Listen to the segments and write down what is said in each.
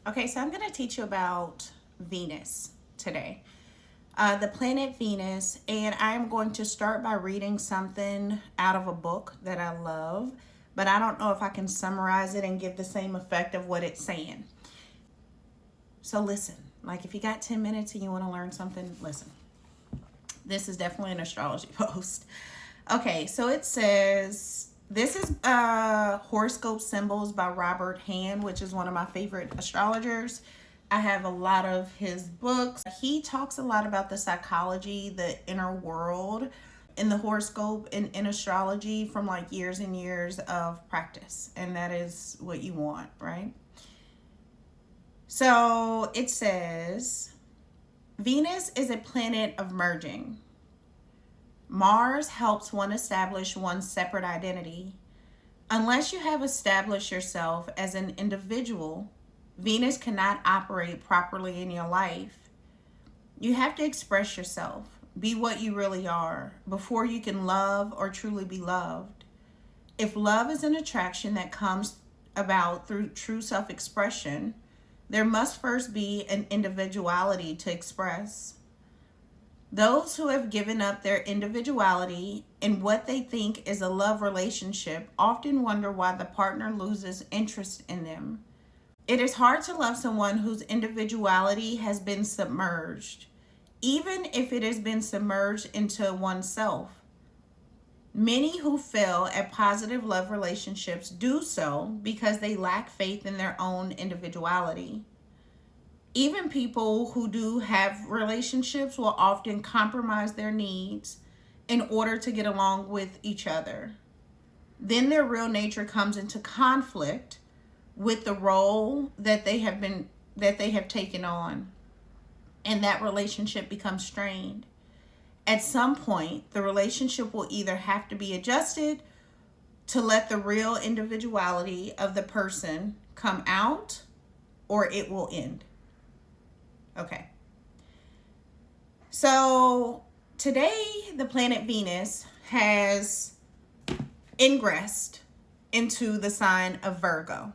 Okay, so I'm going to teach you about Venus today, the planet Venus, and I'm going to start by reading something out of a book that I love, but I don't know if I can summarize it and give the same effect of what it's saying. So listen, like if you got 10 minutes and you want to learn something, listen. This is definitely an astrology post. Okay, so it says, this is Horoscope Symbols by Robert Hand, which is one of my favorite astrologers. I have a lot of his books. He talks a lot about the psychology, the inner world in the horoscope and in astrology from like years and years of practice. And that is what you want, right? So it says, Venus is a planet of merging. Mars helps one establish one's separate identity. Unless you have established yourself as an individual, Venus cannot operate properly in your life. You have to express yourself, be what you really are, before you can love or truly be loved. If love is an attraction that comes about through true self-expression, there must first be an individuality to express. Those who have given up their individuality in what they think is a love relationship often wonder why the partner loses interest in them. It is hard to love someone whose individuality has been submerged, even if it has been submerged into oneself. Many who fail at positive love relationships do so because they lack faith in their own individuality. Even people who do have relationships will often compromise their needs in order to get along with each other. Then their real nature comes into conflict with the role that they have taken on, and that relationship becomes strained. At some point, the relationship will either have to be adjusted to let the real individuality of the person come out, or it will end. Okay. So today, the planet Venus has ingressed into the sign of Virgo.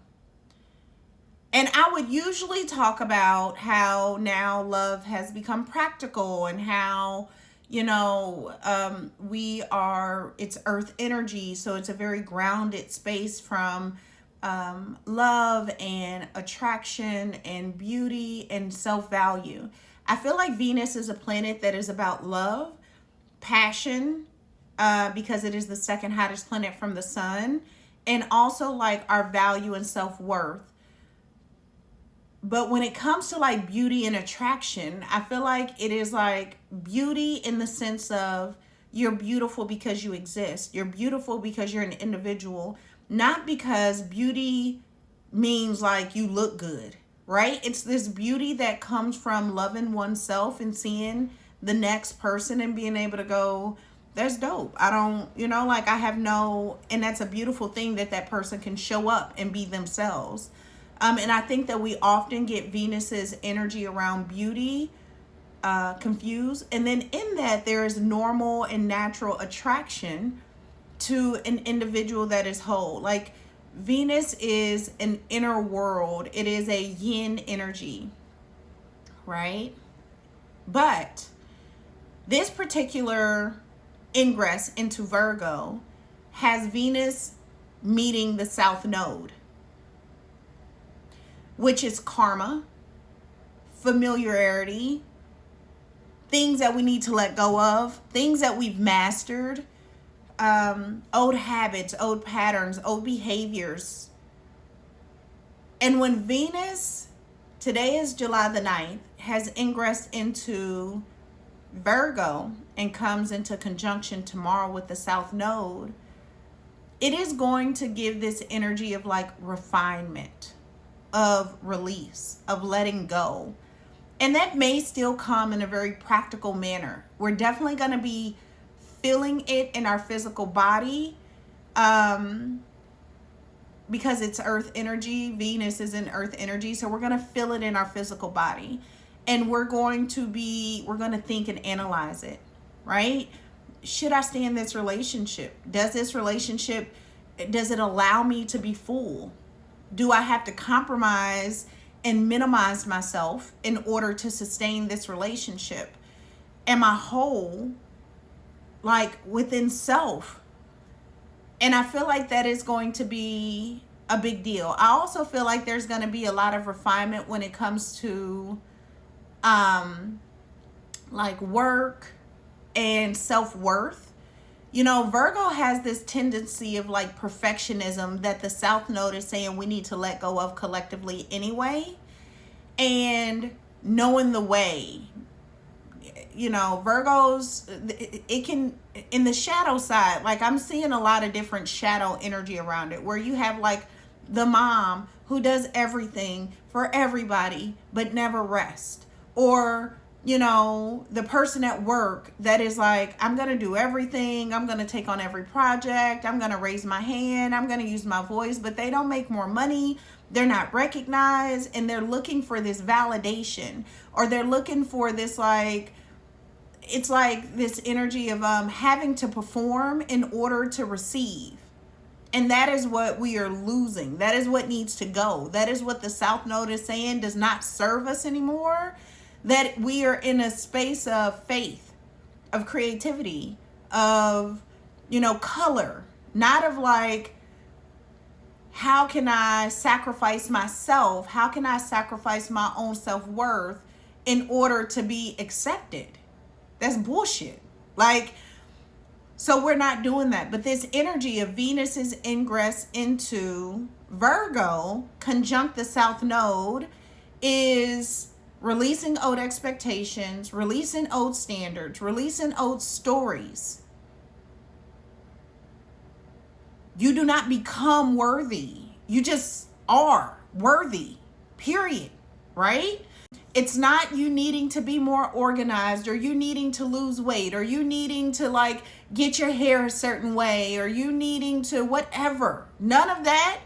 And I would usually talk about how now love has become practical and how, it's earth energy. So it's a very grounded space from love and attraction and beauty and self-value. I feel like Venus is a planet that is about love, passion, because it is the second hottest planet from the sun, and also like our value and self-worth. But when it comes to like beauty and attraction, I feel like it is like beauty in the sense of you're beautiful because you exist. You're beautiful because you're an individual, not because beauty means like you look good, right? It's this beauty that comes from loving oneself and seeing the next person and being able to go, that's dope. I don't, I have no, and that's a beautiful thing that person can show up and be themselves. And I think that we often get Venus's energy around beauty confused. And then in that, there is normal and natural attraction to an individual that is whole. Like Venus is an inner world. It is a yin energy, right? But this particular ingress into Virgo has Venus meeting the South Node, which is karma, familiarity, things that we need to let go of, things that we've mastered, old habits, old patterns, old behaviors. And when Venus, today is July the 9th, has ingressed into Virgo and comes into conjunction tomorrow with the South Node, it is going to give this energy of like refinement, of release, of letting go. And that may still come in a very practical manner. We're definitely going to be feeling it in our physical body because it's earth energy. Venus is in earth energy. So we're going to feel it in our physical body. And we're going to think and analyze it, right? Should I stay in this relationship? Does it allow me to be full? Do I have to compromise and minimize myself in order to sustain this relationship? Am I whole, like within self? And I feel like that is going to be a big deal. I also feel like there's going to be a lot of refinement when it comes to like work and self-worth. You know, Virgo has this tendency of like perfectionism that the South Node is saying we need to let go of collectively anyway. And knowing the way, you know, Virgos, it can, in the shadow side, like I'm seeing a lot of different shadow energy around it, where you have like the mom who does everything for everybody but never rest, or you know, the person at work that is like, I'm going to do everything. I'm going to take on every project. I'm going to raise my hand. I'm going to use my voice, but they don't make more money. They're not recognized, and they're looking for this validation, or they're looking for this, like, it's like this energy of having to perform in order to receive. And that is what we are losing. That is what needs to go. That is what the South Node is saying does not serve us anymore. That we are in a space of faith, of creativity, of, you know, color, not of like, how can I sacrifice myself? How can I sacrifice my own self-worth in order to be accepted? That's bullshit. Like, so we're not doing that. But this energy of Venus's ingress into Virgo conjunct the South Node is releasing old expectations, releasing old standards, releasing old stories. You do not become worthy. You just are worthy, period, right? It's not you needing to be more organized, or you needing to lose weight, or you needing to like get your hair a certain way, or you needing to whatever. None of that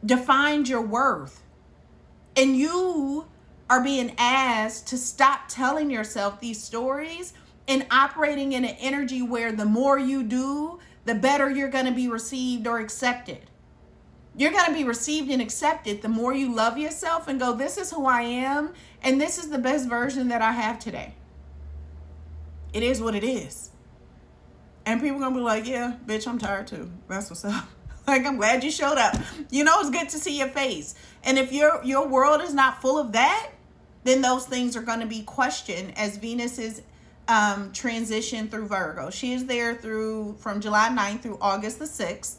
defines your worth. And you are being asked to stop telling yourself these stories and operating in an energy where the more you do, the better you're going to be received or accepted. You're going to be received and accepted the more you love yourself and go, this is who I am, and this is the best version that I have today. It is what it is. And people are going to be like, yeah, bitch, I'm tired too. That's what's up. Like, I'm glad you showed up. You know, it's good to see your face. And if your world is not full of that, then those things are going to be questioned as Venus is transition through Virgo. She is there from July 9th through August the 6th.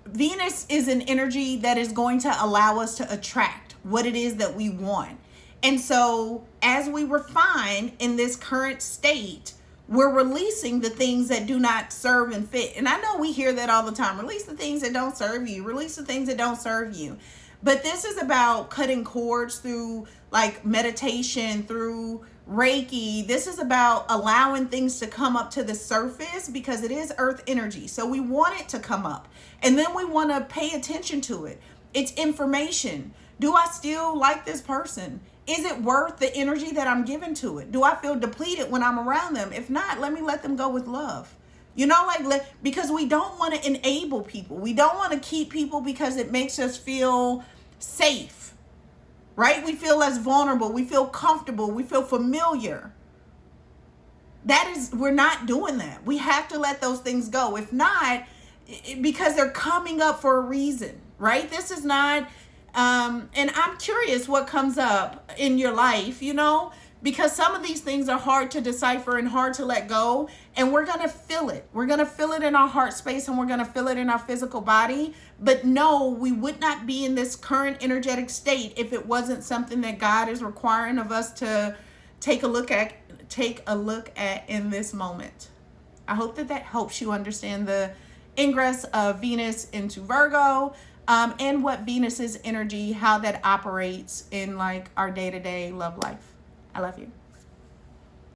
Venus is an energy that is going to allow us to attract what it is that we want. And so as we refine in this current state, we're releasing the things that do not serve and fit. And I know we hear that all the time. Release the things that don't serve you. Release the things that don't serve you. But this is about cutting cords through like meditation, through Reiki. This is about allowing things to come up to the surface because it is earth energy. So we want it to come up, and then we want to pay attention to it. It's information. Do I still like this person? Is it worth the energy that I'm giving to it? Do I feel depleted when I'm around them? If not, let me let them go with love. You know, like, because we don't want to enable people. We don't want to keep people because it makes us feel safe, right? We feel less vulnerable. We feel comfortable. We feel familiar. We're not doing that. We have to let those things go. If not, because they're coming up for a reason, right? This is not, and I'm curious what comes up in your life, you know, because some of these things are hard to decipher and hard to let go, and we're going to feel it. We're going to feel it in our heart space, and we're going to feel it in our physical body. But no, we would not be in this current energetic state if it wasn't something that God is requiring of us to take a look at in this moment. I hope that helps you understand the ingress of Venus into Virgo, and what Venus's energy, how that operates in like our day-to-day love life. I love you.